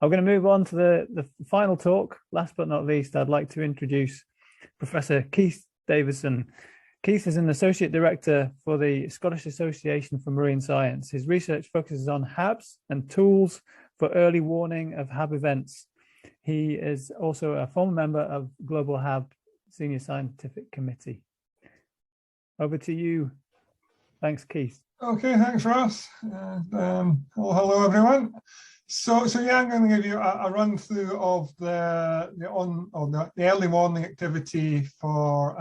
I'm going to move on to the final talk. Last but not least, I'd like to introduce Professor Keith Davison. Keith is an Associate Director for the Scottish Association for Marine Science. His research focuses on HABs and tools for early warning of HAB events. He is also a former member of Global HAB Senior Scientific Committee. Over to you. Thanks, Keith. Okay, thanks, Ross. Hello, everyone. So yeah, I'm going to give you a run through of the early warning activity for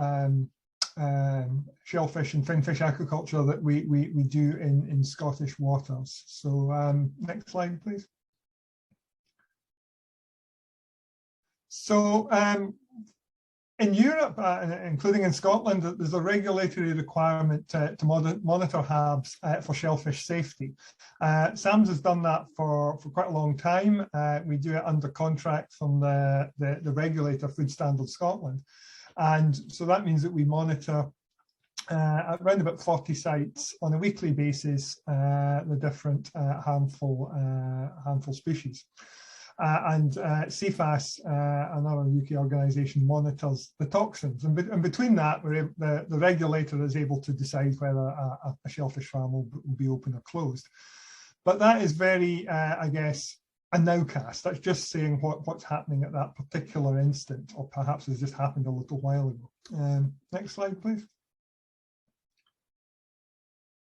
shellfish and finfish aquaculture that we do in Scottish waters. So next slide, please. So in Europe, including in Scotland, there's a regulatory requirement to monitor HABs for shellfish safety. SAMS has done that for quite a long time. We do it under contract from the regulator, Food Standards Scotland. And so that means that we monitor around about 40 sites on a weekly basis, the different harmful species. And CFAS, another UK organisation, monitors the toxins. And between that, the regulator is able to decide whether a shellfish farm will be open or closed. But that is very, I guess, a nowcast. That's just saying what's happening at that particular instant, or perhaps has just happened a little while ago. Next slide, please.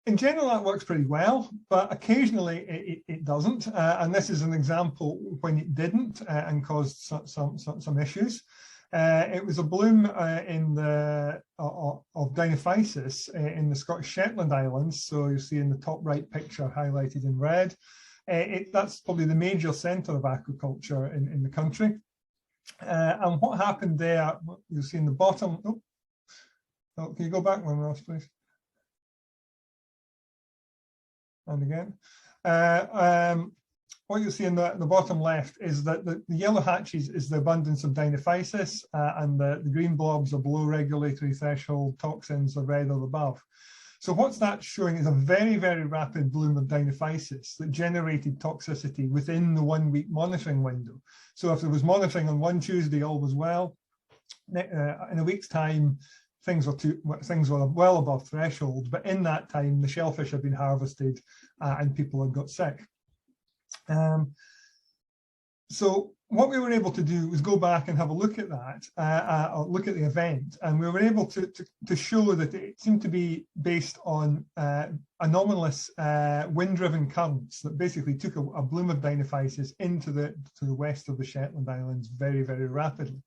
In general, that works pretty well, but occasionally it doesn't. And this is an example when it didn't and caused some issues. It was a bloom of Dinophysis in the Scottish Shetland Islands. So you see in the top right picture highlighted in red. That's probably the major centre of aquaculture in the country. And what happened there, you'll see in the bottom. Oh, can you go back one, Ross, please? And again, what you see in the bottom left is that the yellow hatches is the abundance of Dinophysis, and the green blobs are below regulatory threshold, toxins are red or above. So what's that showing is a very, very rapid bloom of Dinophysis that generated toxicity within the 1 week monitoring window. So if there was monitoring on one Tuesday, all was well. In a week's time, things were well above threshold, but in that time, the shellfish had been harvested and people had got sick. So what we were able to do was go back and have a look at that, or look at the event, and we were able to show that it seemed to be based on anomalous wind-driven currents that basically took a bloom of Dinophysis into the west of the Shetland Islands very, very rapidly.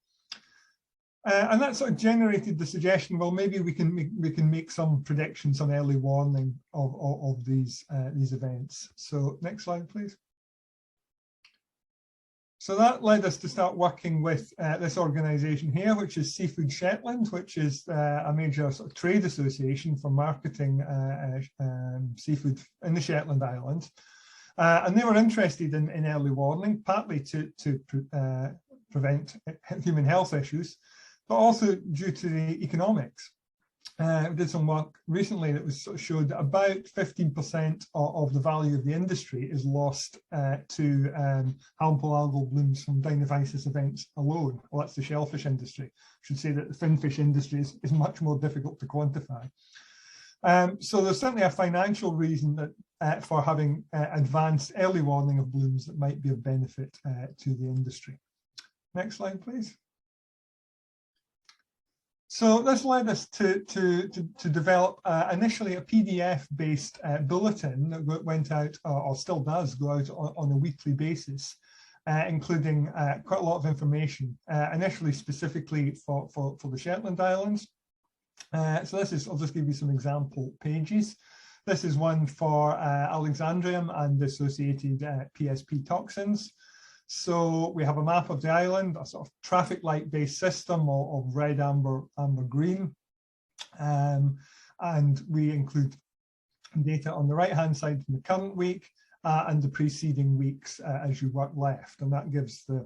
And that sort of generated the suggestion, well, maybe we can make some predictions on early warning of these events. So next slide, please. So that led us to start working with this organisation here, which is Seafood Shetland, which is a major sort of trade association for marketing seafood in the Shetland Islands. And they were interested in early warning, partly to prevent human health issues, but also due to the economics. We did some work recently that was sort of showed that about 15% of the value of the industry is lost to harmful algal blooms from Dinophysis events alone. Well, that's the shellfish industry. I should say that the finfish industry is much more difficult to quantify. So there's certainly a financial reason that for having advanced early warning of blooms that might be of benefit to the industry. Next slide, please. So this led us to develop initially a PDF-based bulletin that went out, or still does go out on a weekly basis, including quite a lot of information, initially specifically for the Shetland Islands. So this is, I'll just give you some example pages. This is one for Alexandrium and the associated PSP toxins. So we have a map of the island, a sort of traffic light based system of red, amber, green. And we include data on the right hand side from the current week and the preceding weeks as you work left. And that gives the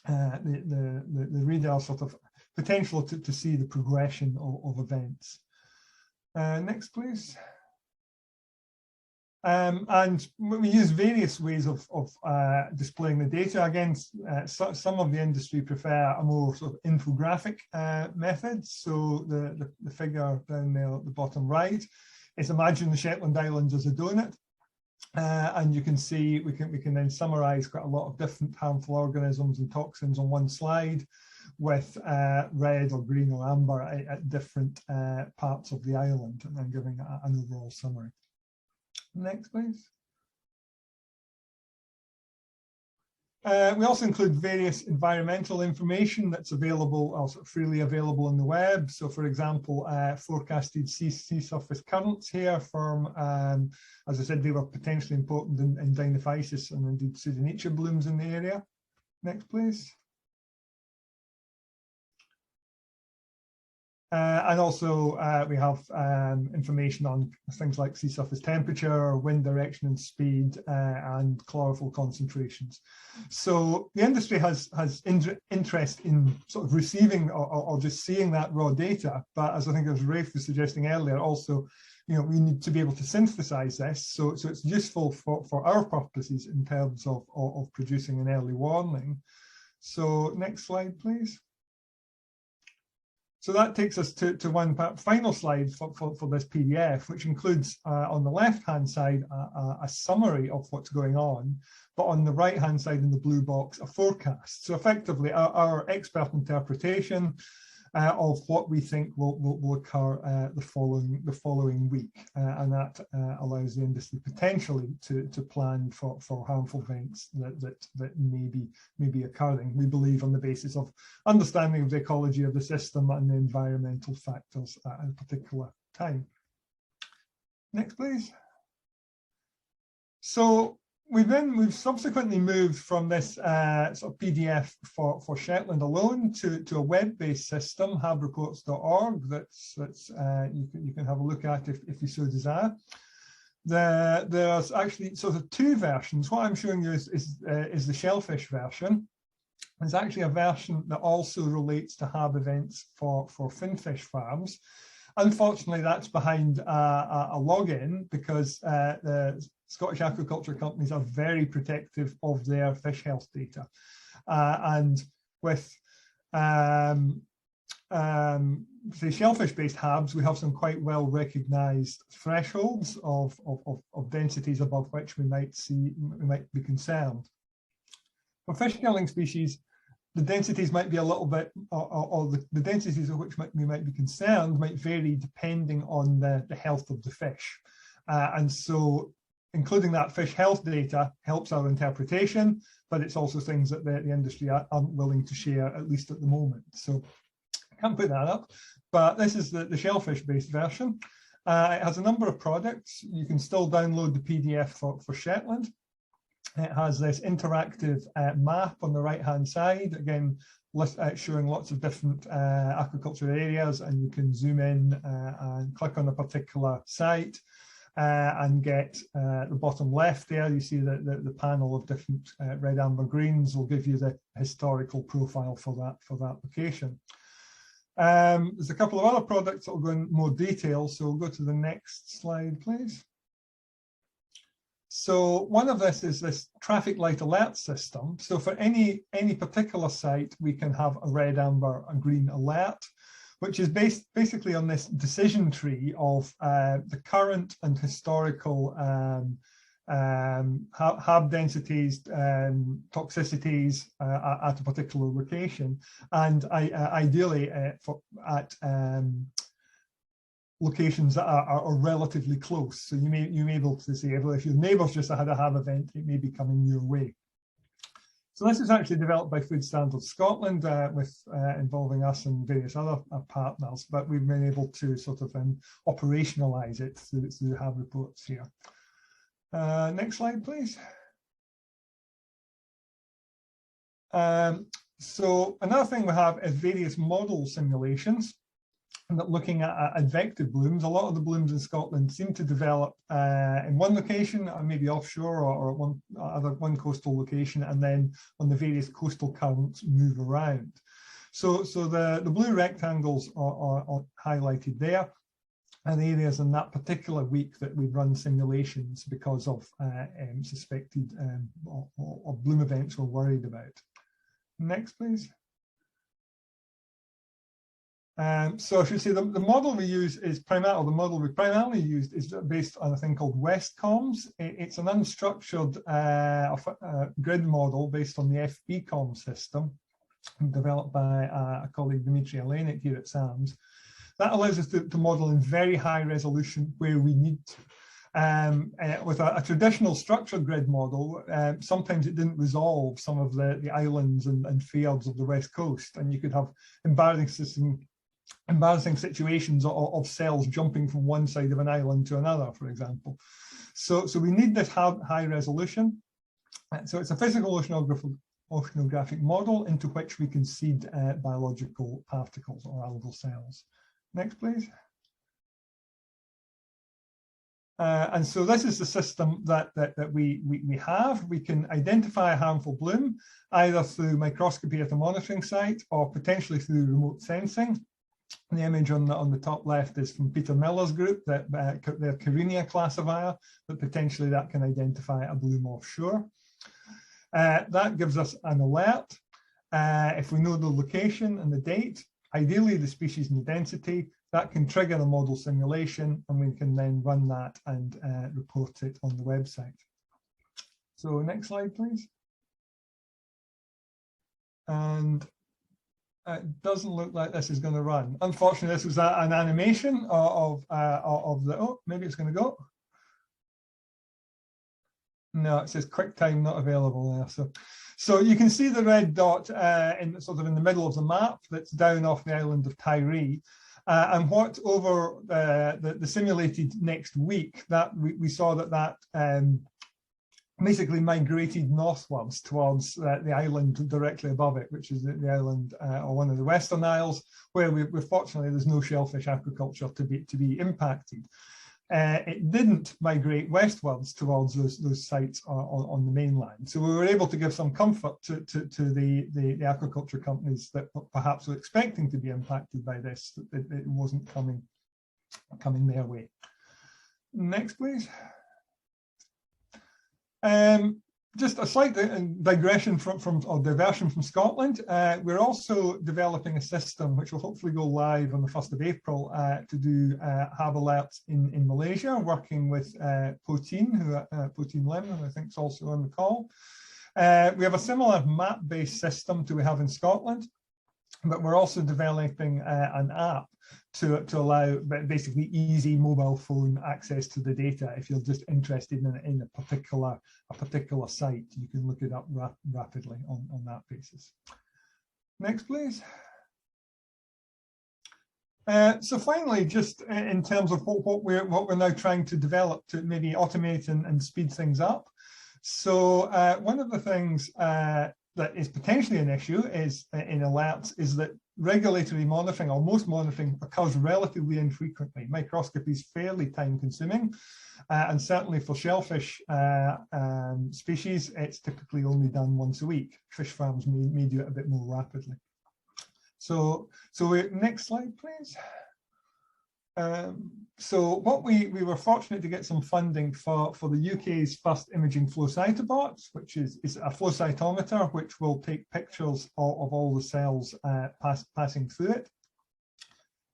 reader sort of potential to see the progression of events. Next, please. And we use various ways of displaying the data. Again, some of the industry prefer a more sort of infographic method. So the figure down there at the bottom right is imagine the Shetland Islands as a donut. And you can see we can then summarize quite a lot of different harmful organisms and toxins on one slide with red or green or amber at different parts of the island, and then giving an overall summary. Next, please. We also include various environmental information that's available, also freely available on the web. So, for example, forecasted sea surface currents here from, as I said, they were potentially important in Dinophysis and indeed Pseudonychia blooms in the area. Next, please. And also we have information on things like sea surface temperature, wind direction and speed, and chlorophyll concentrations. So the industry has interest in sort of receiving or just seeing that raw data. But as I think as Rafe was suggesting earlier, also, we need to be able to synthesize this. So it's useful for our purposes in terms of producing an early warning. So next slide, please. So that takes us to one final slide for this PDF, which includes on the left-hand side a summary of what's going on, but on the right-hand side in the blue box, a forecast. So effectively, our expert interpretation of what we think will occur the following week, and that allows the industry potentially to plan for harmful events that may be occurring. We believe on the basis of understanding of the ecology of the system and the environmental factors at a particular time. Next, please. So we've subsequently moved from this sort of PDF for Shetland alone to a web-based system, habreports.org. That's you can have a look at if you so desire. There's actually sort of two versions. What I'm showing you is the shellfish version. There's actually a version that also relates to HAB events for finfish farms. Unfortunately, that's behind a login because the Scottish aquaculture companies are very protective of their fish health data. And with say shellfish-based HABs, we have some quite well recognized thresholds of densities above which we might be concerned. For fish-killing species, the densities might be a little bit, or the densities of which we might be concerned might vary depending on the health of the fish. And so including that fish health data helps our interpretation, but it's also things that the industry aren't willing to share, at least at the moment. So I can't put that up, but this is the shellfish-based version. It has a number of products. You can still download the PDF for Shetland. It has this interactive map on the right-hand side, again, showing lots of different aquaculture areas, and you can zoom in and click on a particular site and get the bottom left there. You see the panel of different red, amber, greens will give you the historical profile for that location. There's a couple of other products that will go in more detail, so we'll go to the next slide, please. So one of this is this traffic light alert system. So for any particular site, we can have a red, amber, and green alert, which is based basically on this decision tree of the current and historical HAB densities, toxicities at a particular location, and ideally at locations that are relatively close. So you may be able to say, well, if your neighbours just had a HAB event, it may be coming your way. So this is actually developed by Food Standards Scotland with involving us and various other partners, but we've been able to sort of operationalise it through the HAB reports here. Next slide, please. So another thing we have is various model simulations. And looking at advective blooms. A lot of the blooms in Scotland seem to develop in one location, or maybe offshore, or one coastal location, and then on the various coastal currents move around. So the blue rectangles are highlighted there. and areas in that particular week that we run simulations because of suspected or bloom events we're worried about. Next, please. So I should say the model we use is the model we primarily used is based on a thing called WestComs. It's an unstructured grid model based on the FBCom system developed by a colleague, Dimitri Alenik, here at SAMS. That allows us to model in very high resolution where we need to. With a traditional structured grid model, sometimes it didn't resolve some of the islands and fjords of the west coast, and you could have embarrassing situations of cells jumping from one side of an island to another, for example. So we need this high resolution. So it's a physical oceanographic model into which we can seed biological particles or algal cells. Next, please. And so this is the system that we have. We can identify a harmful bloom either through microscopy at a monitoring site or potentially through remote sensing. The image on the top left is from Peter Miller's group, their Carina classifier, that potentially that can identify a bloom offshore. That gives us an alert. If we know the location and the date, ideally the species and the density, that can trigger a model simulation, and we can then run that and report it on the website. So next slide, please. And it doesn't look like this is going to run. Unfortunately, this was an animation of the, oh, maybe it's going to go. No, it says QuickTime not available there. So you can see the red dot in sort of in the middle of the map that's down off the island of Tyree. And what over the simulated next week, that we saw that basically migrated northwards towards the island directly above it, which is the island or one of the Western Isles, where we're fortunately there's no shellfish aquaculture to be impacted. It didn't migrate westwards towards those sites on the mainland. So we were able to give some comfort to the aquaculture companies that perhaps were expecting to be impacted by this, that it wasn't coming their way. Next, please. Just a slight digression or diversion from Scotland. We're also developing a system which will hopefully go live on the 1st of April to do HAB alerts in Malaysia, working with Poteen, Poteen Lim, who I think is also on the call. We have a similar map-based system to we have in Scotland, but we're also developing an app to allow basically easy mobile phone access to the data. If you're just interested in a particular site, you can look it up rapidly on that basis. Next, please. So finally, just in terms of what we're now trying to develop to maybe automate and speed things up. So one of the things that is potentially an issue is in alerts is that regulatory monitoring, or most monitoring, occurs relatively infrequently. Microscopy is fairly time consuming, and certainly for shellfish species, it's typically only done once a week. Fish farms may do it a bit more rapidly. So next slide, please. So what we were fortunate to get some funding for the UK's first imaging flow cytobot, which is a flow cytometer, which will take pictures of all the cells passing through it.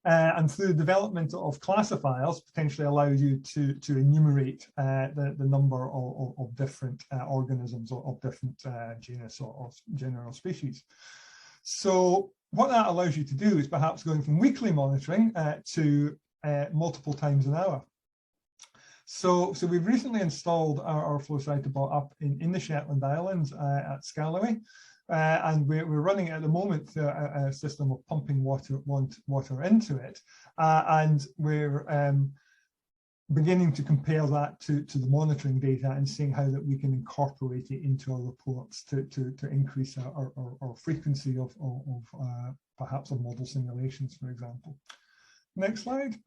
And through the development of classifiers, potentially allows you to enumerate the number of different organisms or of different genus or general species. So what that allows you to do is perhaps going from weekly monitoring to multiple times an hour. So we've recently installed our flow cytobot up in the Shetland Islands at Scalloway, and we're running at the moment a system of pumping water into it, and we're beginning to compare that to the monitoring data and seeing how that we can incorporate it into our reports to increase our frequency of perhaps of model simulations, for example. Next slide.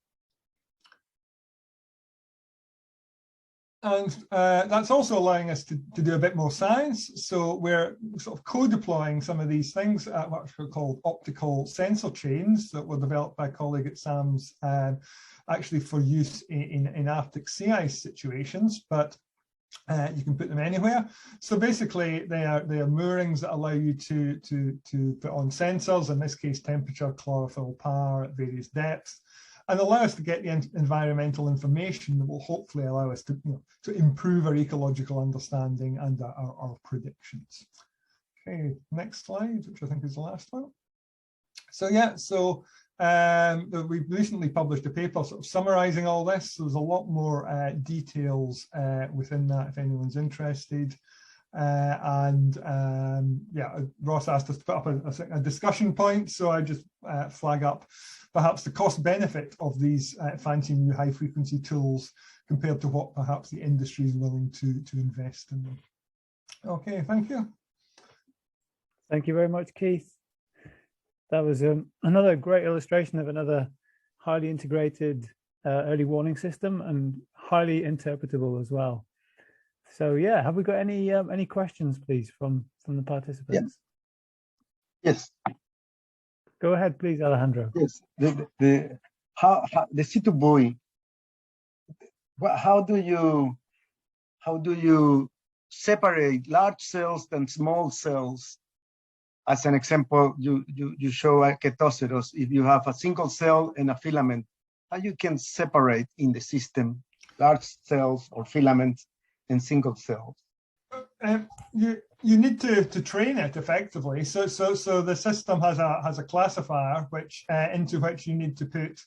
And that's also allowing us to do a bit more science. So we're sort of co-deploying some of these things, what are called optical sensor chains that were developed by a colleague at SAMS, actually for use in Arctic sea ice situations, but you can put them anywhere. So basically they are moorings that allow you to put on sensors, in this case temperature, chlorophyll, power at various depths, and allow us to get the environmental information that will hopefully allow us to, to improve our ecological understanding and our predictions. Okay, next slide, which I think is the last one. So yeah, so we've recently published a paper sort of summarizing all this. So there's a lot more details within that if anyone's interested. Yeah, Ross asked us to put up a discussion point, so I just flag up perhaps the cost benefit of these fancy new high frequency tools compared to what perhaps the industry is willing to invest in them. Okay, thank you. Thank you very much, Keith. That was another great illustration of another highly integrated early warning system and highly interpretable as well. So yeah, have we got any questions, please, from the participants? Yes. Go ahead, please, Alejandro. Yes. The C2 buoy. How do you separate large cells and small cells? As an example, you show a Ketoceros. If you have a single cell and a filament, how you can separate in the system large cells or filaments and single cells? You need to train it effectively. So the system has a classifier which into which you need to put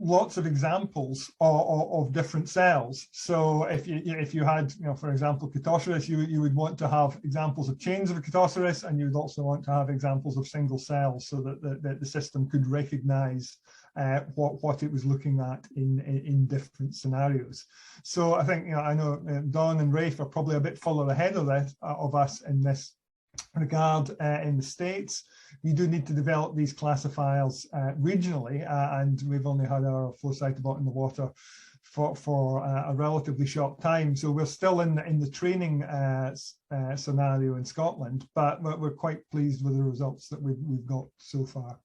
lots of examples of different cells. So if you had, for example, Ketoceros, you would want to have examples of chains of a Ketoceros, and you would also want to have examples of single cells, so that the system could recognize what it was looking at in different scenarios. So I think, I know Don and Rafe are probably a bit further ahead of us in this regard in the States. We do need to develop these classifiers regionally, and we've only had our flow cytobot in the water for a relatively short time. So we're still in the training scenario in Scotland, but we're quite pleased with the results that we've got so far.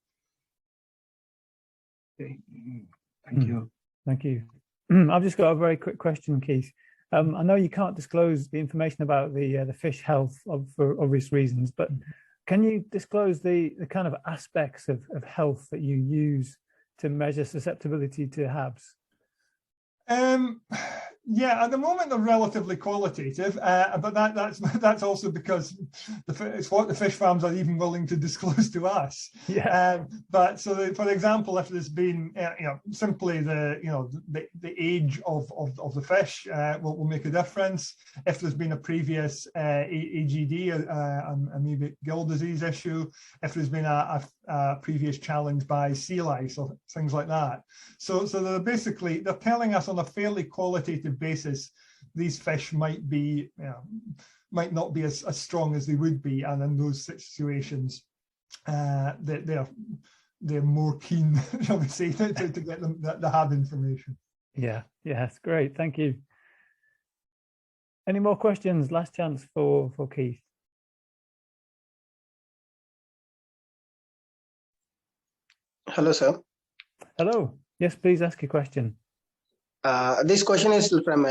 Okay. Thank you. Thank you. I've just got a very quick question, Keith. I know you can't disclose the information about the fish health for obvious reasons, but can you disclose the kind of aspects of health that you use to measure susceptibility to HABs? Yeah, at the moment they're relatively qualitative, but that's also because it's what the fish farms are even willing to disclose to us. Yeah. But so, for example, if there's been simply the age of the fish will make a difference. If there's been a previous AGD, amoebic gill disease issue, if there's been a previous challenge by sea lice or things like that. So they're telling us on a fairly qualitative basis these fish might not be as strong as they would be, and in those situations they're more keen, shall we say, to get them the HAB information. Yeah, that's great. Thank you. Any more questions? Last chance for Keith. Hello, sir. Hello. Yes, please ask your question. This question is from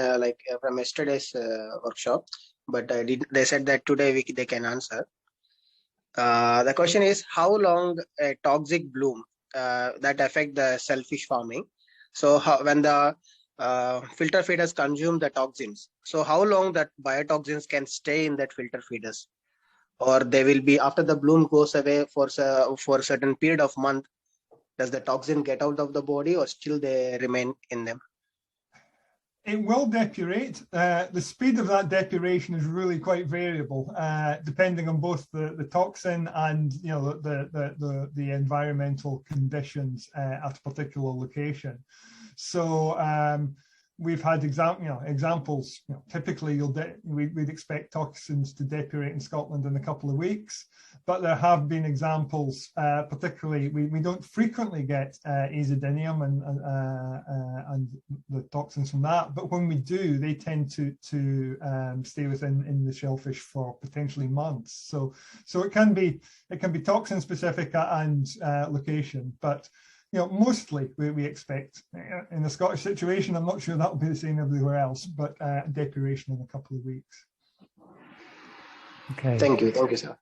from yesterday's workshop, but they said that today they can answer. The question is, how long a toxic bloom that affect the shellfish farming? So when the filter feeders consume the toxins, so how long that biotoxins can stay in that filter feeders, or they will be, after the bloom goes away for a certain period of month, does the toxin get out of the body or still they remain in them? It will depurate. The speed of that depuration is really quite variable, depending on both the toxin and the environmental conditions at a particular location. So we've had examples. Typically, we'd expect toxins to depurate in Scotland in a couple of weeks, but there have been examples. Particularly, we don't frequently get azidinium and the toxins from that, but when we do, they tend to stay in the shellfish for potentially months. So it can be toxin specific and location, but mostly we expect in the Scottish situation, I'm not sure that will be the same everywhere else, but depuration in a couple of weeks. Okay. Thank you, sir.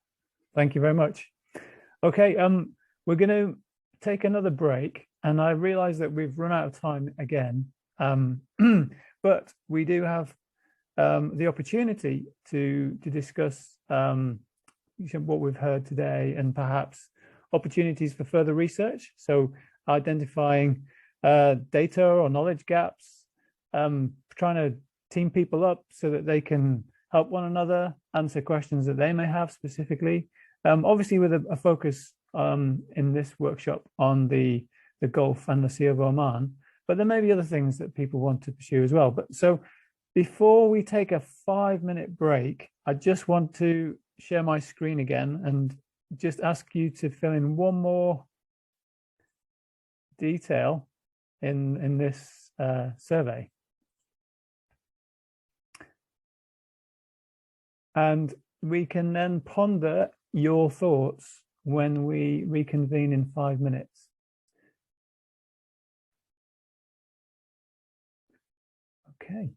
Thank you very much. Okay, we're going to take another break, and I realize that we've run out of time again, but we do have the opportunity to discuss what we've heard today and perhaps opportunities for further research. So identifying data or knowledge gaps, trying to team people up so that they can help one another, answer questions that they may have specifically. Obviously with a focus in this workshop on the Gulf and the Sea of Oman, but there may be other things that people want to pursue as well. But so before we take a 5-minute break, I just want to share my screen again and just ask you to fill in one more detail in this survey. And we can then ponder your thoughts when we reconvene in 5 minutes. Okay.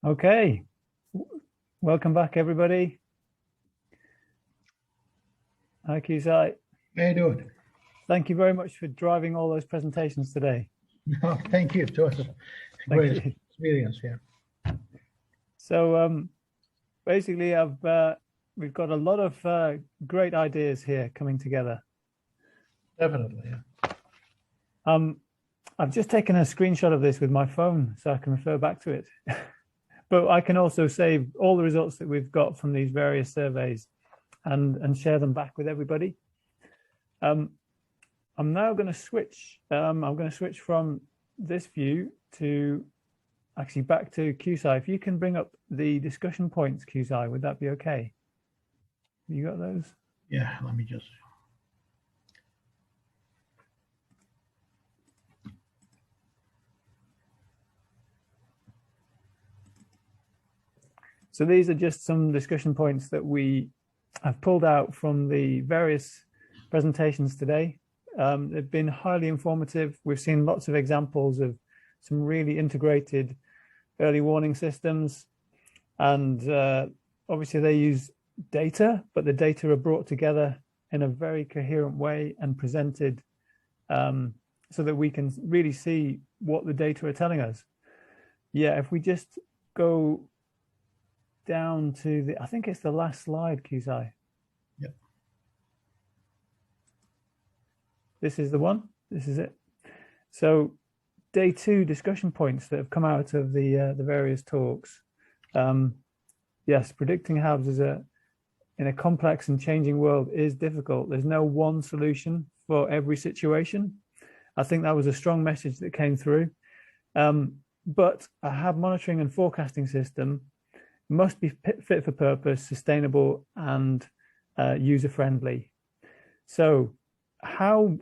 Okay, welcome back, everybody. Hi, Kusai. How you doing? Thank you very much for driving all those presentations today. No, thank you. It was a great experience here. So basically, we've got a lot of great ideas here coming together. Definitely, yeah. I've just taken a screenshot of this with my phone so I can refer back to it. But I can also save all the results that we've got from these various surveys and share them back with everybody. I'm now going to switch. I'm going to switch from this view to actually back to Kusai. If you can bring up the discussion points, Kusai, would that be okay? You got those? Yeah, let me just. So these are just some discussion points that we have pulled out from the various presentations today. They've been highly informative. We've seen lots of examples of some really integrated early warning systems. And obviously they use data, but the data are brought together in a very coherent way and presented so that we can really see what the data are telling us. Yeah, if we just go down to the, I think it's the last slide, Kusai. Yep. This is the one. This is it. So day 2 discussion points that have come out of the various talks. Yes, predicting HABs in a complex and changing world is difficult. There's no one solution for every situation. I think that was a strong message that came through. But a HAB monitoring and forecasting system must be fit for purpose, sustainable, and user-friendly. So how,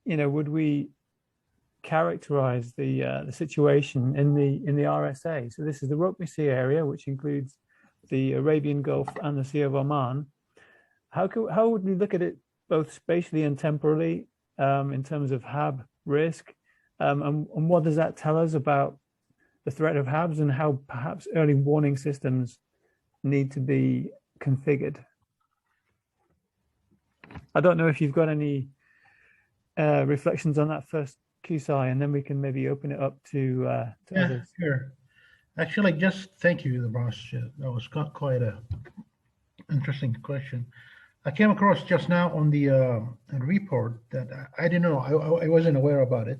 would we characterize the situation in the RSA? So this is the Rukmi Sea area, which includes the Arabian Gulf and the Sea of Oman. How would we look at it both spatially and temporally in terms of HAB risk? And what does that tell us about the threat of HABs and how perhaps early warning systems need to be configured? I don't know if you've got any reflections on that first, Kusai, and then we can maybe open it up to others. Sure. Actually, just thank you, Ross. That was quite a interesting question. I came across just now on the report that I didn't know, I wasn't aware about it.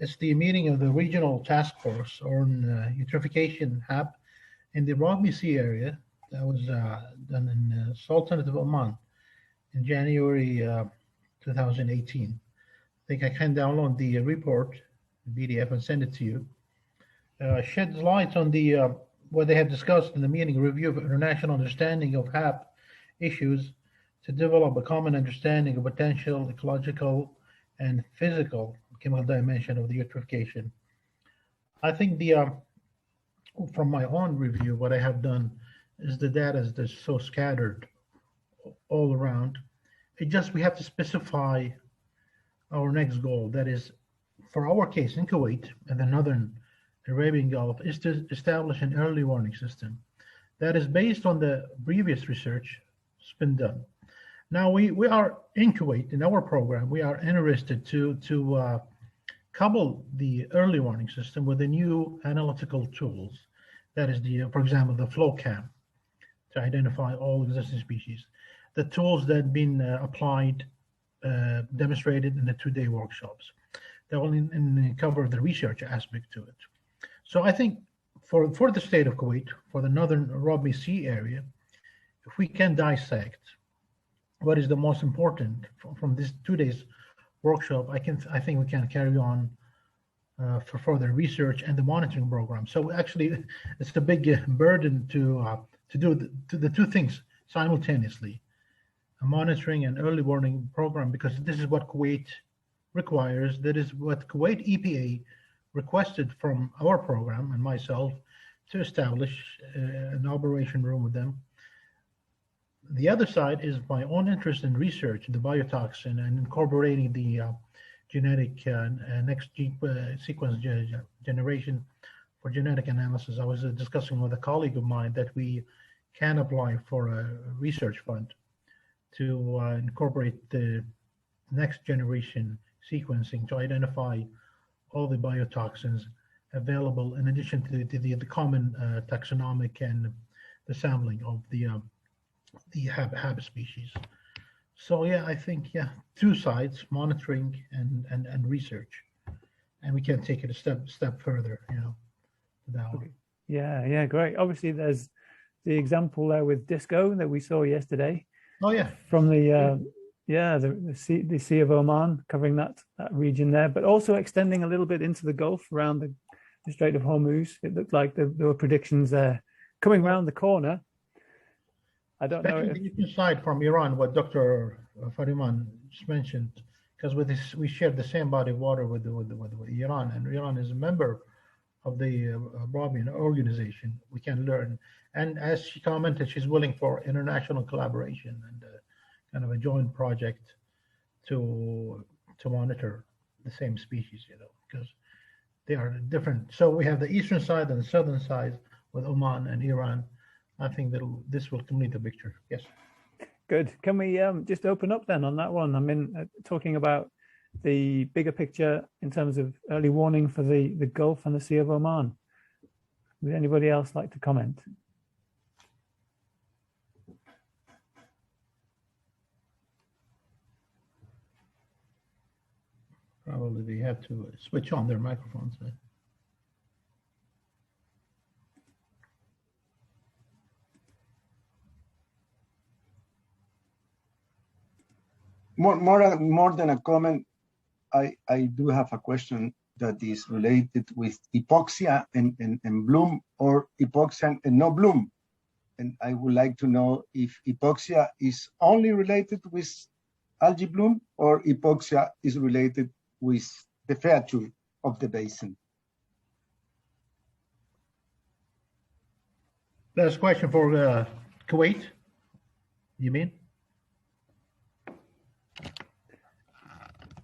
It's the meeting of the Regional Task Force on Eutrophication HAB in the Rugby Sea area that was done in Sultanate of Oman in January 2018. I think I can download the report, the PDF, and send it to you. Sheds light on the what they have discussed in the meeting, review of international understanding of HAB issues to develop a common understanding of potential ecological and physical chemical dimension of the eutrophication. I think from my own review, what I have done is the data is just so scattered all around. We have to specify our next goal. That is, for our case in Kuwait and the Northern Arabian Gulf, is to establish an early warning system that is based on the previous research that's been done. Now we are in Kuwait in our program. We are interested to couple the early warning system with the new analytical tools. That is for example, the flow cam to identify all existing species. The tools that have been applied, demonstrated in the 2-day workshops. That will cover the research aspect to it. So I think for the state of Kuwait, for the Northern Rugby Sea area, if we can dissect what is the most important from this 2 days workshop, I think we can carry on for further research and the monitoring program. So actually, it's a big burden to do the two things simultaneously, a monitoring and early warning program, because this is what Kuwait requires. That is what Kuwait EPA requested from our program and myself to establish an operation room with them. The other side is my own interest in research, the biotoxin, and incorporating the genetic next sequence generation for genetic analysis. I was discussing with a colleague of mine that we can apply for a research fund to incorporate the next generation sequencing to identify all the biotoxins available in addition to the common taxonomic and the sampling of the HAB species. So yeah, I think two sides, monitoring and research, and we can take it a step further, that one. Yeah, great. Obviously, there's the example there with Disco that we saw yesterday. Oh yeah, from the Sea of Oman, covering that region there, but also extending a little bit into the Gulf around the Strait of Hormuz. It looked like there were predictions there coming around the corner. I don't know if... the eastern side from Iran, what Dr. Fariman just mentioned, because with this we share the same body of water with Iran, and Iran is a member of the Broadband organization. We can learn, and as she commented, she's willing for international collaboration and kind of a joint project to monitor the same species, because they are different. So we have the eastern side and the southern side with Oman and Iran. I think that this will complete the picture. Yes. Good. Can we just open up then on that one? I mean, talking about the bigger picture in terms of early warning for the Gulf and the Sea of Oman. Would anybody else like to comment? Probably they have to switch on their microphones. More than a comment, I do have a question that is related with hypoxia and bloom, or hypoxia and no bloom. And I would like to know if hypoxia is only related with algae bloom, or hypoxia is related with the feature of the basin. That's a question for Kuwait, you mean?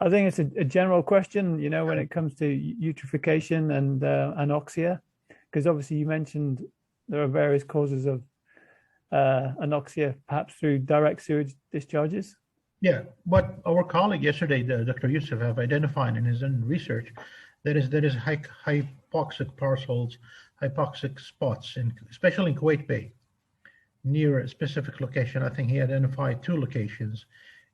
I think it's a general question, when it comes to eutrophication and anoxia, because obviously you mentioned there are various causes of anoxia, perhaps through direct sewage discharges. Yeah, what our colleague yesterday, Dr. Yusuf, have identified in his own research, that is hypoxic parcels, hypoxic spots, especially in Kuwait Bay, near a specific location. I think he identified 2 locations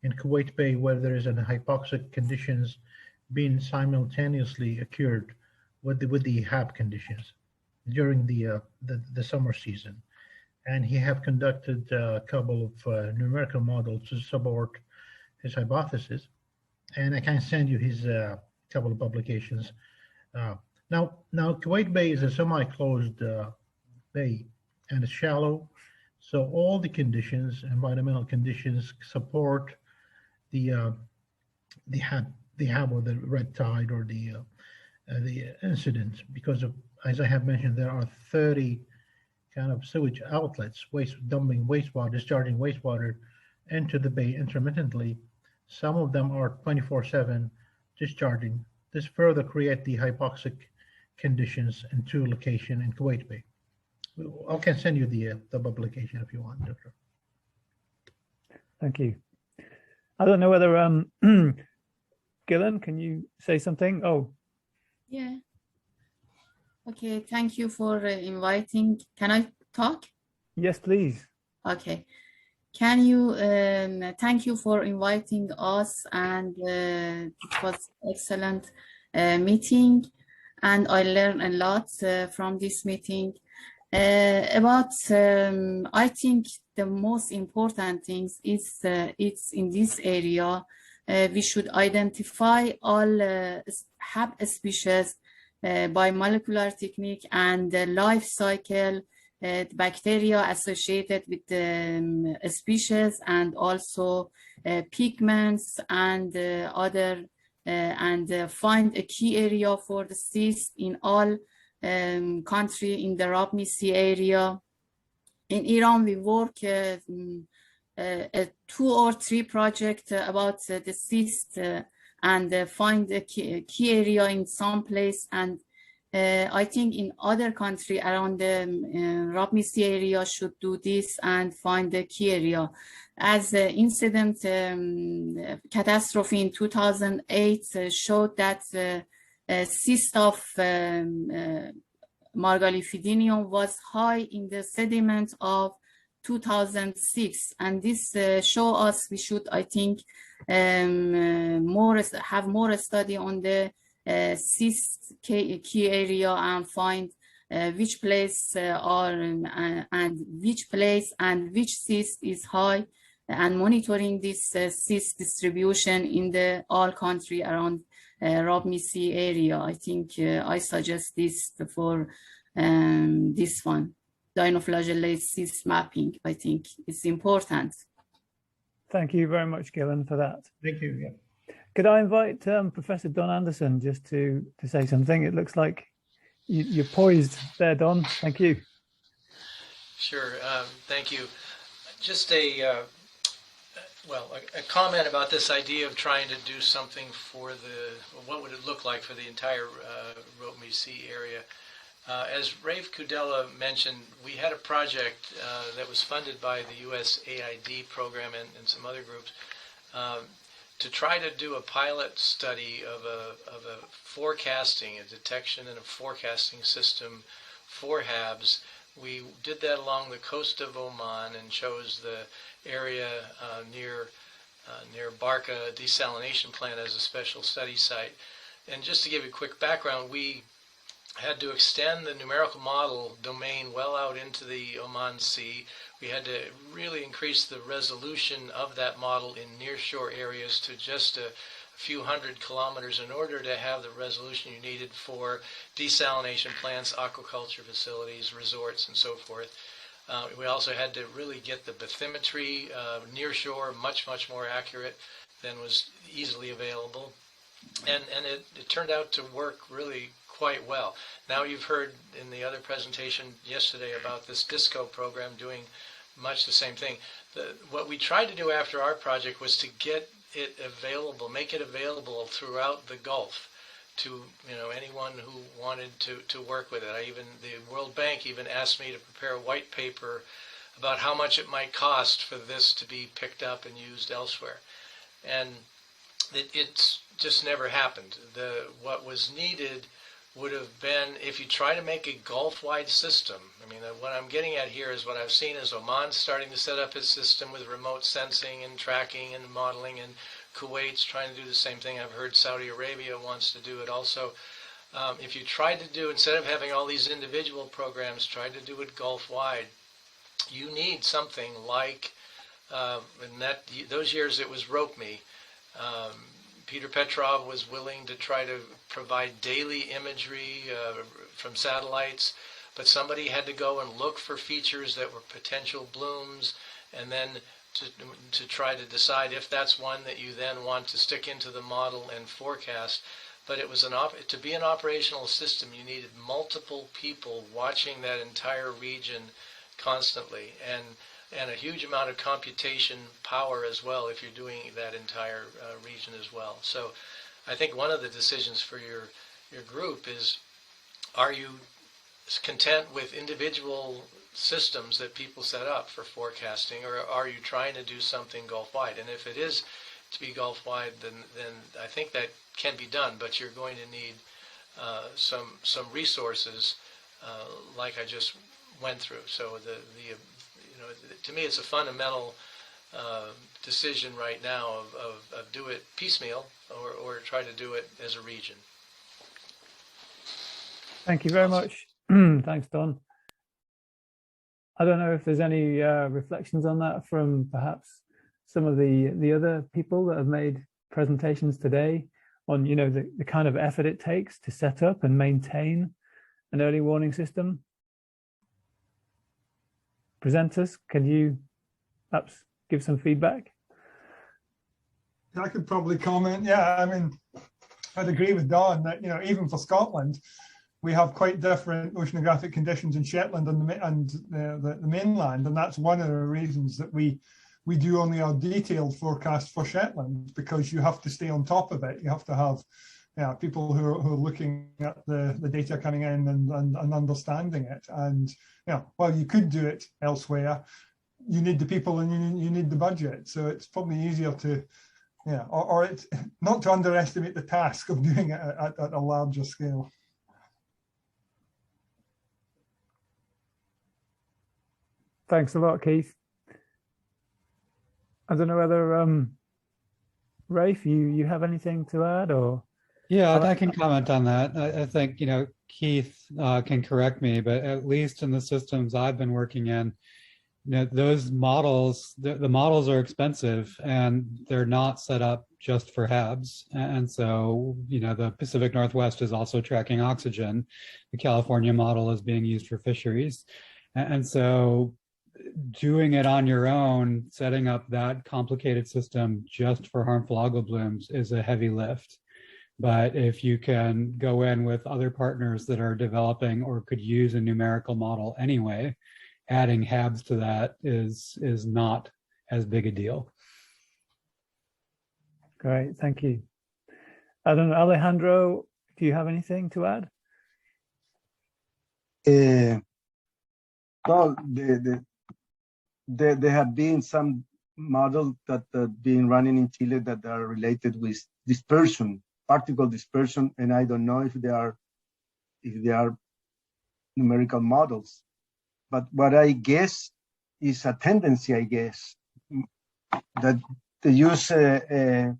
in Kuwait Bay where there is an hypoxic conditions being simultaneously occurred with the HAB conditions during the summer season. And he have conducted a couple of numerical models to support his hypothesis, and I can send you his couple of publications. Now Kuwait Bay is a semi-closed bay, and it's shallow, so all the conditions, environmental conditions, support the HAB or the red tide or the incident, because of, as I have mentioned, there are 30 kind of sewage outlets, discharging wastewater into the bay intermittently. Some of them are 24/7 discharging. This further create the hypoxic conditions in 2 locations in Kuwait Bay. I can send you the publication if you want, Doctor. Thank you. I don't know whether Gillian, can you say something? Oh, yeah. Okay, thank you for inviting. Can I talk? Yes, please. Okay. Can you, thank you for inviting us, and it was excellent meeting, and I learned a lot from this meeting. I think the most important things is it's in this area, we should identify all HAB species by molecular technique and the life cycle, bacteria associated with the species, and also pigments and other, and find a key area for the cyst in all country in the Rabni Sea area. In Iran, we work 2 or 3 projects about the cyst and find a key area in some place, and I think in other country around the Rob Sea area should do this and find the key area. As the incident catastrophe in 2008 showed that cyst of Margalifidinium was high in the sediment of 2006, and this show us we should, I think, have more study on the cyst key area and find which place and which place and which cyst is high, and monitoring this cyst distribution in the all country around Rob Sea area. I think I suggest this for this one. Dinoflagellate cyst mapping, I think it's important. Thank you very much, Gillen, for that. Thank you. Yeah. Could I invite Professor Don Anderson just to say something? It looks like you're poised there, Don. Thank you. Sure. Thank you. Just a comment about this idea of trying to do something for what would it look like for the entire Rob Sea area. As Rafe Kudela mentioned, we had a project that was funded by the USAID program and some other groups to try to do a pilot study of a forecasting, a detection and a forecasting system for HABs. We did that along the coast of Oman and chose the area near Barka desalination plant as a special study site. And just to give you a quick background, we had to extend the numerical model domain well out into the Oman Sea. We had to really increase the resolution of that model in nearshore areas to just a few hundred kilometers in order to have the resolution you needed for desalination plants, aquaculture facilities, resorts, and so forth. We also had to really get the bathymetry nearshore much more accurate than was easily available. And it turned out to work really quite well. Now you've heard in the other presentation yesterday about this DISCO program doing much the same thing. What we tried to do after our project was to get it available, make it available throughout the Gulf to anyone who wanted to work with it. The World Bank even asked me to prepare a white paper about how much it might cost for this to be picked up and used elsewhere. And it's just never happened. What was needed would have been, if you try to make a Gulf-wide system, what I'm getting at here is what I've seen is Oman starting to set up its system with remote sensing and tracking and modeling, and Kuwait's trying to do the same thing. I've heard Saudi Arabia wants to do it also. If you tried to do, instead of having all these individual programs, try to do it Gulf-wide, you need something like, in those years it was ROPME. Peter Petrov was willing to try to provide daily imagery from satellites, but somebody had to go and look for features that were potential blooms, and then to try to decide if that's one that you then want to stick into the model and forecast. But it was to be an operational system, you needed multiple people watching that entire region constantly, and a huge amount of computation power as well if you're doing that entire region as well. So I think one of the decisions for your group is, are you content with individual systems that people set up for forecasting, or are you trying to do something Gulf-wide? And if it is to be Gulf-wide, then I think that can be done, but you're going to need some resources like I just went through. So to me, it's a fundamental decision right now of do it piecemeal or try to do it as a region. Thank you very much. Thanks, Don. I don't know if there's any reflections on that from perhaps some of the other people that have made presentations today on the kind of effort it takes to set up and maintain an early warning system. Presenters, can you perhaps give some feedback? I could probably comment. Yeah, I'd agree with Don that even for Scotland, we have quite different oceanographic conditions in Shetland and the mainland, and that's one of the reasons that we do only our detailed forecast for Shetland, because you have to stay on top of it. You have to have people who are looking at the data coming in and understanding it. And while you could do it elsewhere, you need the people and you need the budget. So it's probably easier to, or it's not to underestimate the task of doing it at a larger scale. Thanks a lot, Keith. I don't know whether Rafe, you have anything to add, or? Yeah, I can comment on that. I think, Keith can correct me, but at least in the systems I've been working in, those models, the models are expensive and they're not set up just for HABs. And so, the Pacific Northwest is also tracking oxygen. The California model is being used for fisheries. And so doing it on your own, setting up that complicated system just for harmful algal blooms is a heavy lift. But if you can go in with other partners that are developing or could use a numerical model anyway, adding HABs to that is not as big a deal. Great, thank you. I don't know, Alejandro, do you have anything to add? No, there have been some models that have been running in Chile that are related with dispersion, particle dispersion, and I don't know if they are numerical models. But what I guess is a tendency, that they use machine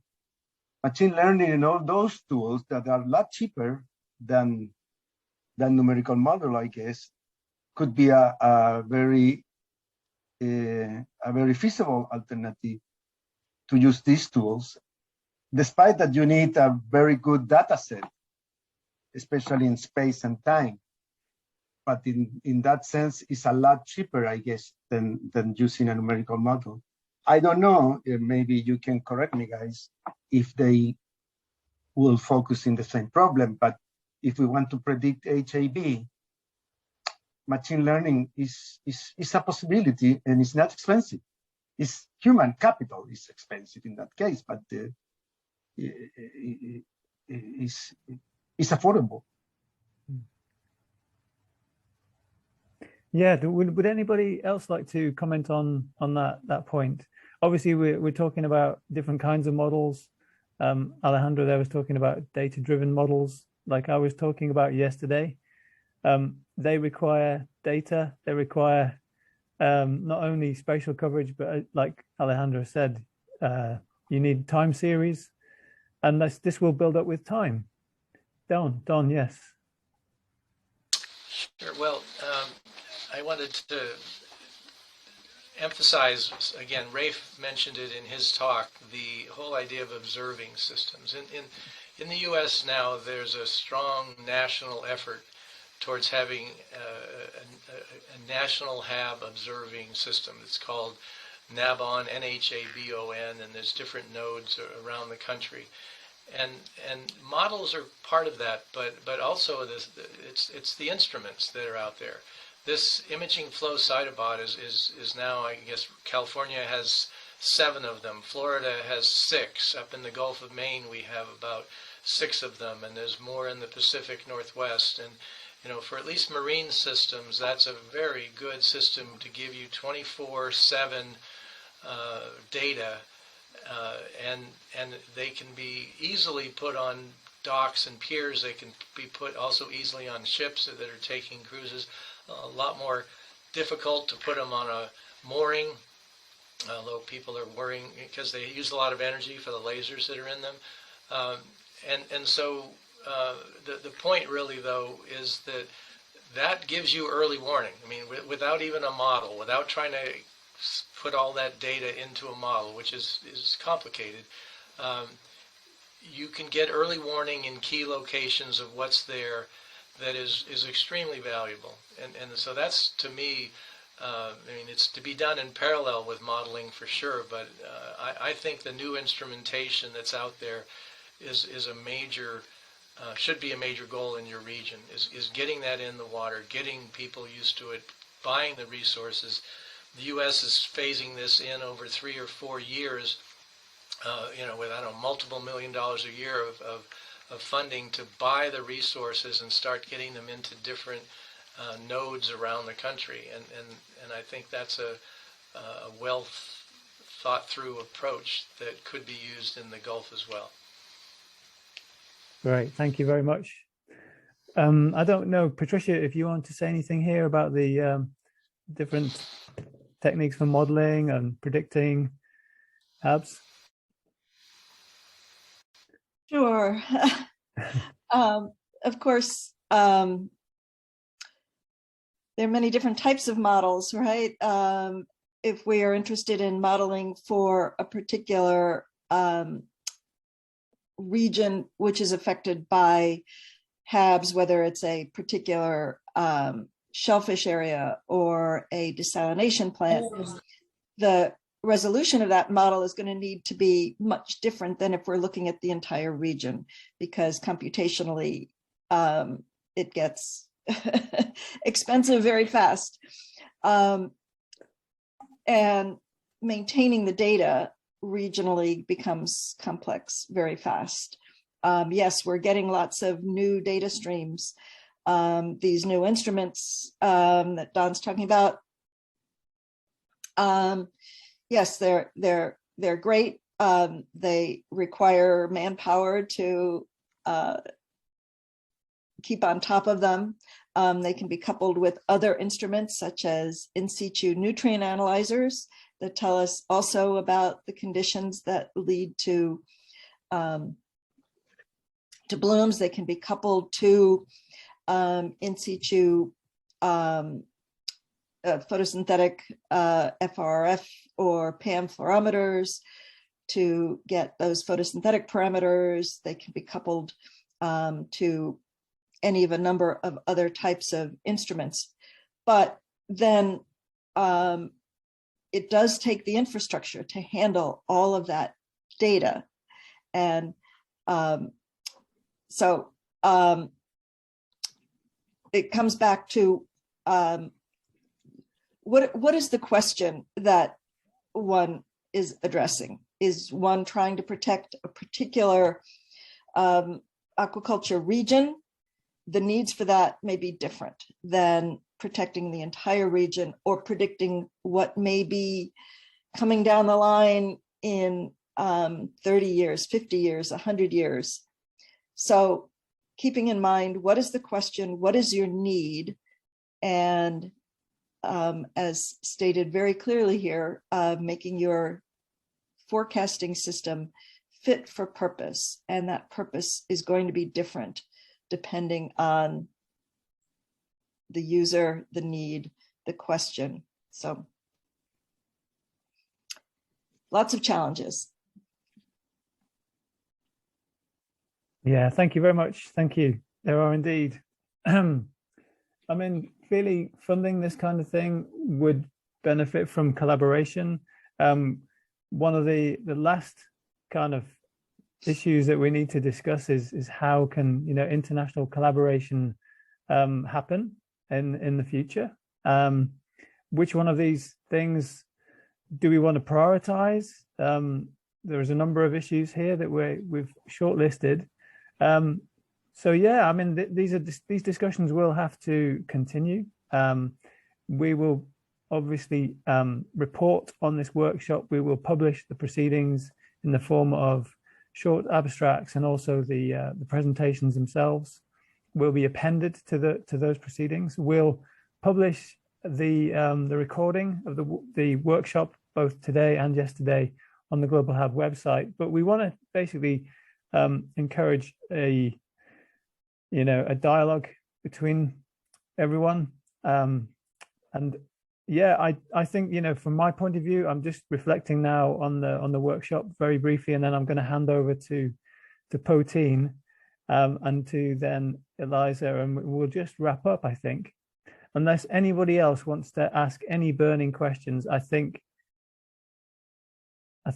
learning and all those tools that are a lot cheaper than numerical model, I guess, could be a very feasible alternative to use these tools, despite that you need a very good data set, especially in space and time. But in that sense, it's a lot cheaper, I guess, than using a numerical model. I don't know, maybe you can correct me, guys, if they will focus in the same problem, but if we want to predict HAB, machine learning is a possibility and it's not expensive. It's human capital is expensive in that case, but it's affordable. Yeah, would anybody else like to comment on that point? Obviously, we're talking about different kinds of models. Alejandro there was talking about data-driven models, like I was talking about yesterday. They require data. They require not only spatial coverage, but like Alejandro said, you need time series, and this will build up with time. Don, yes. Sure. Well, I wanted to emphasize, again, Rafe mentioned it in his talk, the whole idea of observing systems. In the U.S. now, there's a strong national effort towards having a national HAB observing system. It's called NABON, NHABON, and there's different nodes around the country. And models are part of that, but also it's the instruments that are out there. This imaging flow cytobot is now, I guess, California has 7 of them. Florida has 6. Up in the Gulf of Maine, we have about 6 of them, and there's more in the Pacific Northwest. And for at least marine systems, that's a very good system to give you 24/7 data, and they can be easily put on docks and piers. They can be put also easily on ships that are taking cruises. A lot more difficult to put them on a mooring, although people are worrying because they use a lot of energy for the lasers that are in them. So the point really, though, is that gives you early warning. I mean, without even a model, without trying to put all that data into a model, which is complicated, you can get early warning in key locations of what's there. That is extremely valuable, and so that's, to me, I mean, it's to be done in parallel with modeling for sure, but I think the new instrumentation that's out there is a major, should be a major goal in your region, is getting that in the water, getting people used to it, buying the resources. The U.S. is phasing this in over 3 or 4 years, with, I don't know, multiple $1 million a year of of funding to buy the resources and start getting them into different nodes around the country. And I think that's a well thought through approach that could be used in the Gulf as well. Great, thank you very much. I don't know, Patricia, if you want to say anything here about the different techniques for modeling and predicting HABs. Sure. Of course, there are many different types of models, right? If we are interested in modeling for a particular region which is affected by HABs, whether it's a particular shellfish area or a desalination plant, the resolution of that model is going to need to be much different than if we're looking at the entire region, because computationally it gets expensive very fast. And maintaining the data regionally becomes complex very fast. Yes, we're getting lots of new data streams. These new instruments that Don's talking about, yes, they're great. They require manpower to keep on top of them. They can be coupled with other instruments such as in situ nutrient analyzers that tell us also about the conditions that lead to blooms. They can be coupled to in situ photosynthetic FRF or PAM fluorometers to get those photosynthetic parameters. They can be coupled to any of a number of other types of instruments. But then it does take the infrastructure to handle all of that data. And so it comes back to what is the question that one is addressing? Is one trying to protect a particular aquaculture region? The needs for that may be different than protecting the entire region or predicting what may be coming down the line in 30 years, 50 years, 100 years. So keeping in mind, what is the question? What is your need? And as stated very clearly here, making your forecasting system fit for purpose. And that purpose is going to be different depending on the user, the need, the question. So lots of challenges. Yeah, thank you very much. Thank you. There are indeed. I mean, clearly funding this kind of thing would benefit from collaboration. One of the last kind of issues that we need to discuss is how can international collaboration happen in the future. Which one of these things do we want to prioritize? There's a number of issues here that we've shortlisted. So yeah, I mean these discussions will have to continue. We will obviously report on this workshop. We will publish the proceedings in the form of short abstracts, and also the presentations themselves will be appended to those proceedings. We'll publish the recording of the workshop both today and yesterday on the Global HAB website. But we want to basically encourage a dialogue between everyone. And yeah, I think from my point of view, I'm just reflecting now on the workshop very briefly, and then I'm going to hand over to Poteen and to then Eliza, and we'll just wrap up, I think, unless anybody else wants to ask any burning questions. I think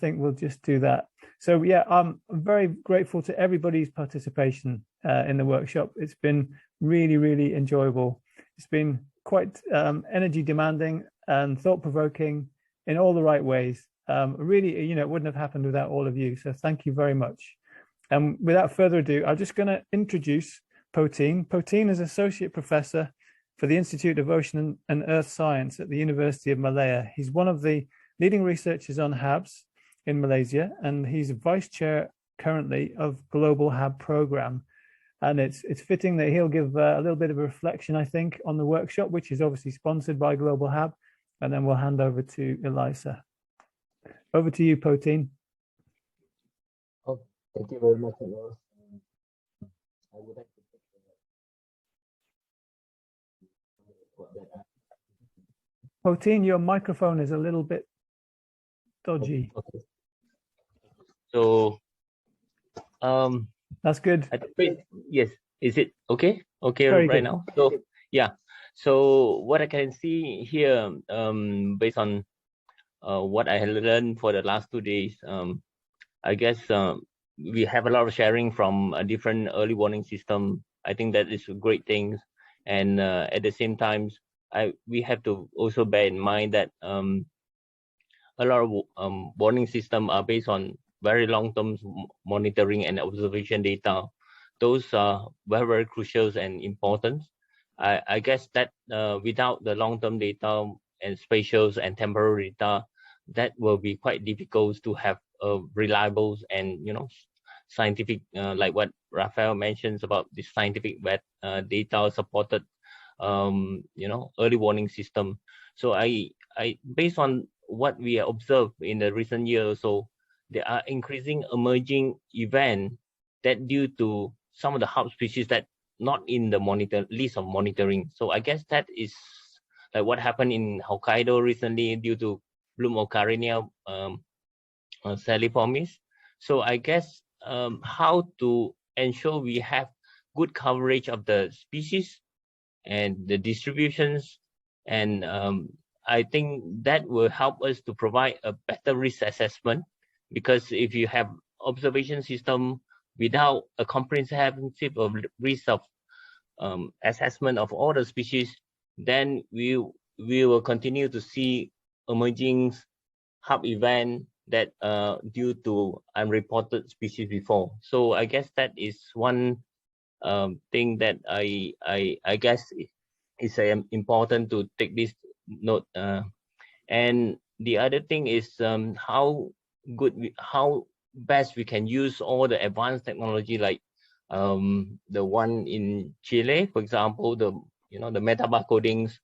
we'll just do that. So yeah, I'm very grateful to everybody's participation in the workshop. It's been really, really enjoyable. It's been quite energy demanding and thought-provoking in all the right ways. Really, it wouldn't have happened without all of you. So thank you very much. And without further ado, I'm just going to introduce Poteen. Poteen is Associate Professor for the Institute of Ocean and Earth Science at the University of Malaya. He's one of the leading researchers on HABs in Malaysia, and he's Vice Chair currently of Global HAB Program. And it's fitting that he'll give a little bit of a reflection, I think, on the workshop, which is obviously sponsored by Global HAB, and then we'll hand over to Eliza. Over to you, Poteen. Oh, thank you very much, Ross. I would like to Poteen, your microphone is a little bit dodgy. Okay. So, that's good. Yes, is it okay? Okay, Very right good. now. So, yeah. So what I can see here, based on what I had learned for the last 2 days, I guess we have a lot of sharing from a different early warning system. I think that is a great thing, and at the same time, we have to also bear in mind that a lot of warning systems are based on very long-term monitoring and observation data. Those are very, very crucial and important. I guess that without the long-term data and spatial and temporal data, that will be quite difficult to have reliable and scientific, like what Raphael mentions about the scientific data supported early warning system. So I based on what we observed in the recent years or so, there are increasing emerging events that due to some of the HAB species that not in the list of monitoring. So I guess that is like what happened in Hokkaido recently due to bloom of Carinea saliformis. So I guess how to ensure we have good coverage of the species and the distributions, and I think that will help us to provide a better risk assessment, because if you have observation system without a comprehensive risk of assessment of all the species, then we will continue to see emerging HAB event that due to unreported species before. So I guess that is one thing that I guess is important to take this note. And the other thing is how best we can use all the advanced technology, like the one in Chile, for example, the metabarcodings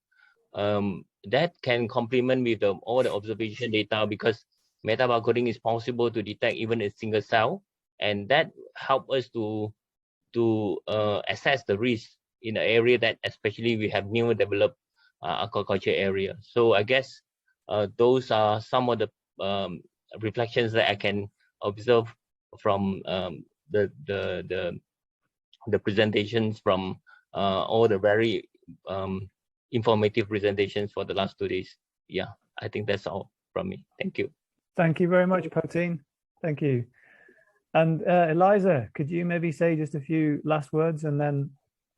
that can complement with all the observation data, because metabarcoding is possible to detect even a single cell, and that help us to assess the risk in the area that especially we have new developed aquaculture area. So I guess those are some of the reflections that I can observe from the presentations from all the very informative presentations for the last 2 days. Yeah, I think that's all from me. Thank you. Thank you very much, Poteen. Thank you. And Eliza, could you maybe say just a few last words and then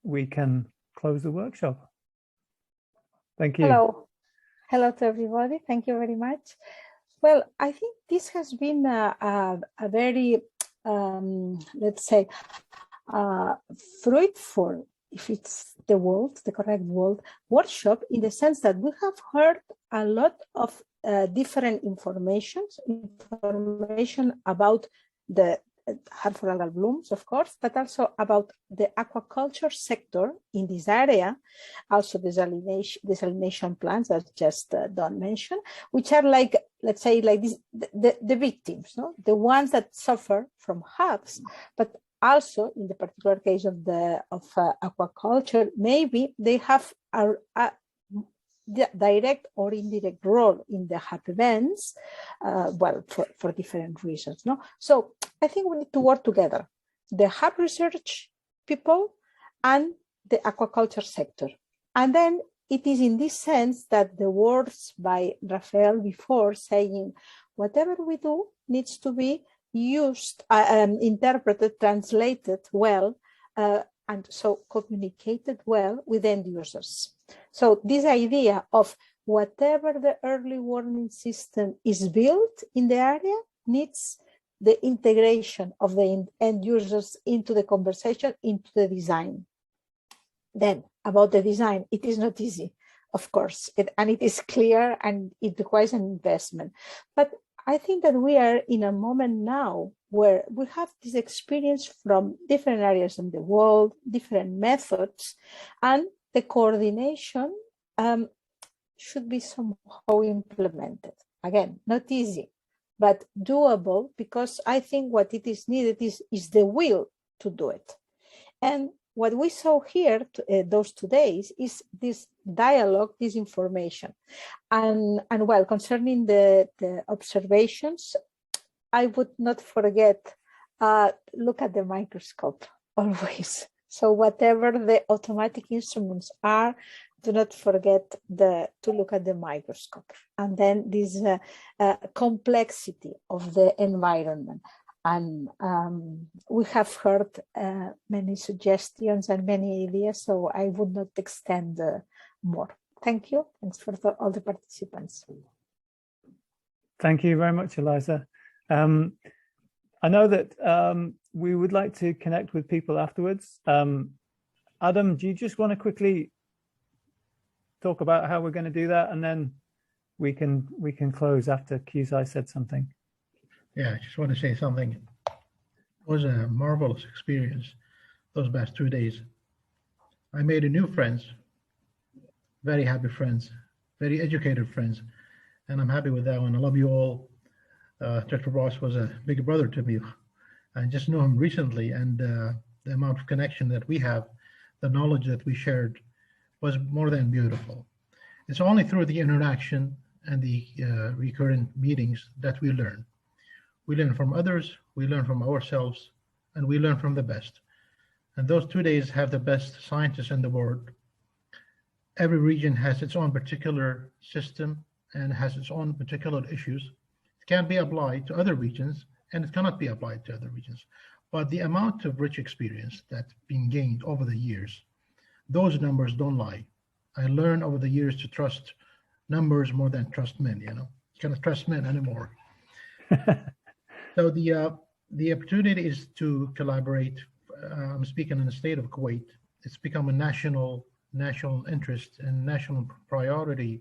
we can close the workshop? Thank you. Hello to everybody. Thank you very much. Well, I think this has been a very, let's say, fruitful, if it's the correct word, workshop, in the sense that we have heard a lot of different information about the harmful algal blooms, of course, but also about the aquaculture sector in this area, also desalination plants that just Don mentioned, which are like, let's say, like this, the victims, no? The ones that suffer from HABs, but also in the particular case of aquaculture, maybe they have a direct or indirect role in the HAB events, well, for different reasons. No, so I think we need to work together, the HAB research people and the aquaculture sector. And then it is in this sense that the words by Raphael before, saying whatever we do needs to be used, interpreted, translated well, and so communicated well with end users. So this idea of whatever the early warning system is built in the area needs the integration of the end users into the conversation, into the design. Then about the design, it is not easy, of course, and it is clear and it requires an investment. But I think that we are in a moment now where we have this experience from different areas in the world, different methods, and the coordination should be somehow implemented. Again, not easy, but doable, because I think what it is needed is the will to do it. And what we saw here those 2 days is this dialogue, this information. And well, concerning the observations, I would not forget, look at the microscope always. So whatever the automatic instruments are, do not forget to look at the microscope. And then this complexity of the environment. And we have heard many suggestions and many ideas, so I would not extend more. Thank you. Thanks for all the participants. Thank you very much, Eliza. I know that we would like to connect with people afterwards. Adam, do you just want to quickly talk about how we're going to do that, and then we can close after Qzai said something? Yeah, I just want to say something. It was a marvelous experience those past 2 days. I made a new friends, very happy friends, very educated friends, and I'm happy with that one. I love you all. Dr. Ross was a big brother to me. I just knew him recently, and the amount of connection that we have, the knowledge that we shared was more than beautiful. It's only through the interaction and the recurrent meetings that we learn. We learn from others, we learn from ourselves, and we learn from the best. And those 2 days have the best scientists in the world. Every region has its own particular system and has its own particular issues. It can be applied to other regions and it cannot be applied to other regions. But the amount of rich experience that's been gained over the years, those numbers don't lie. I learned over the years to trust numbers more than trust men, you cannot trust men anymore. So the opportunity is to collaborate. I'm speaking in the state of Kuwait. It's become a national interest and national priority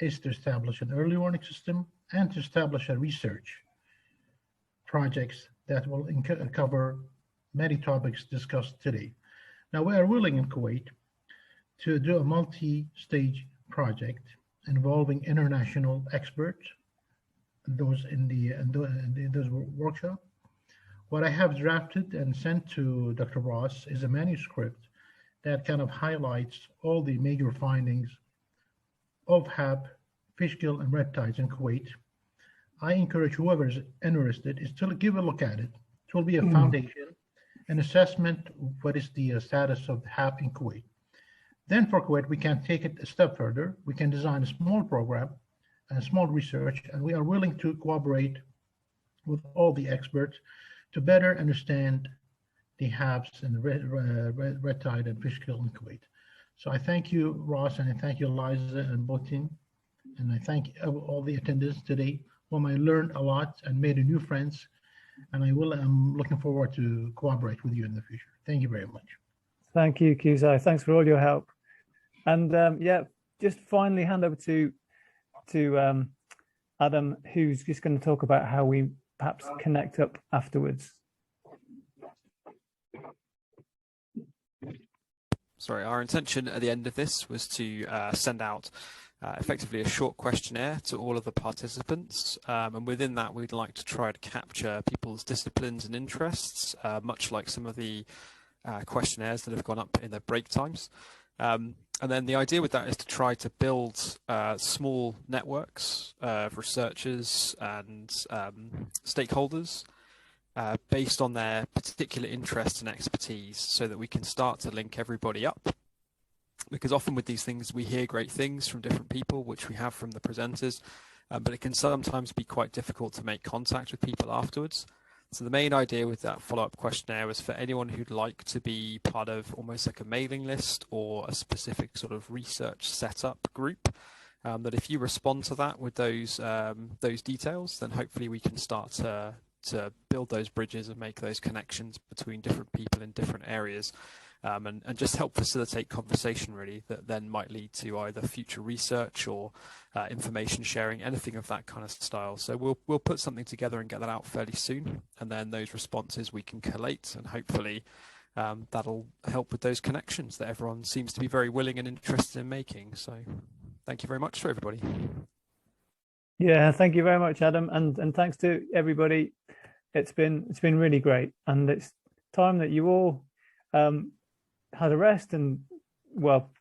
is to establish an early warning system and to establish a research projects that will cover many topics discussed today. Now we are willing in Kuwait to do a multi-stage project involving international experts, those in those workshop. What I have drafted and sent to Dr. Ross is a manuscript that kind of highlights all the major findings of HAB, fish gill, and red tides in Kuwait. I encourage whoever is interested is to give a look at it. It will be a foundation, an assessment of what is the status of HAB in Kuwait. Then for Kuwait, we can take it a step further. We can design a small program and small research, and we are willing to cooperate with all the experts to better understand the HABs and the red tide and fish gill in Kuwait. So I thank you, Ross, and I thank you, Eliza and both team. And I thank all the attendants today, whom I learned a lot and made new friends. And I'm looking forward to cooperate with you in the future. Thank you very much. Thank you, Qzai. Thanks for all your help. And yeah, just finally hand over to Adam, who's just going to talk about how we perhaps connect up afterwards. Sorry, our intention at the end of this was to send out effectively a short questionnaire to all of the participants, and within that we'd like to try to capture people's disciplines and interests, much like some of the questionnaires that have gone up in their break times. And then the idea with that is to try to build small networks of researchers and stakeholders based on their particular interests and expertise, so that we can start to link everybody up. Because often with these things, we hear great things from different people, which we have from the presenters, but it can sometimes be quite difficult to make contact with people afterwards. So the main idea with that follow-up questionnaire was for anyone who'd like to be part of almost like a mailing list or a specific sort of research setup group, that if you respond to that with those details, then hopefully we can start to to build those bridges and make those connections between different people in different areas, and just help facilitate conversation really that then might lead to either future research or information sharing, anything of that kind of style. So we'll put something together and get that out fairly soon, and then those responses we can collate, and hopefully that'll help with those connections that everyone seems to be very willing and interested in making. So thank you very much to everybody. Yeah, thank you very much, Adam, and thanks to everybody. It's been really great, and it's time that you all had a rest and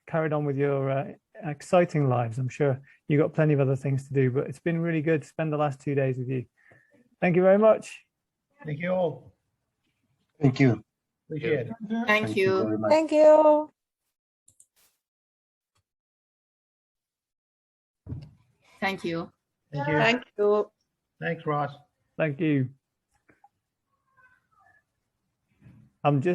carried on with your exciting lives. I'm sure you got plenty of other things to do, but it's been really good to spend the last 2 days with you. Thank you very much. Thank you all. Thank you. Appreciate it. Thank you. very much. Thank you. Thank you. Thank you. Thank you. Thanks, Ross. Thank you. I'm just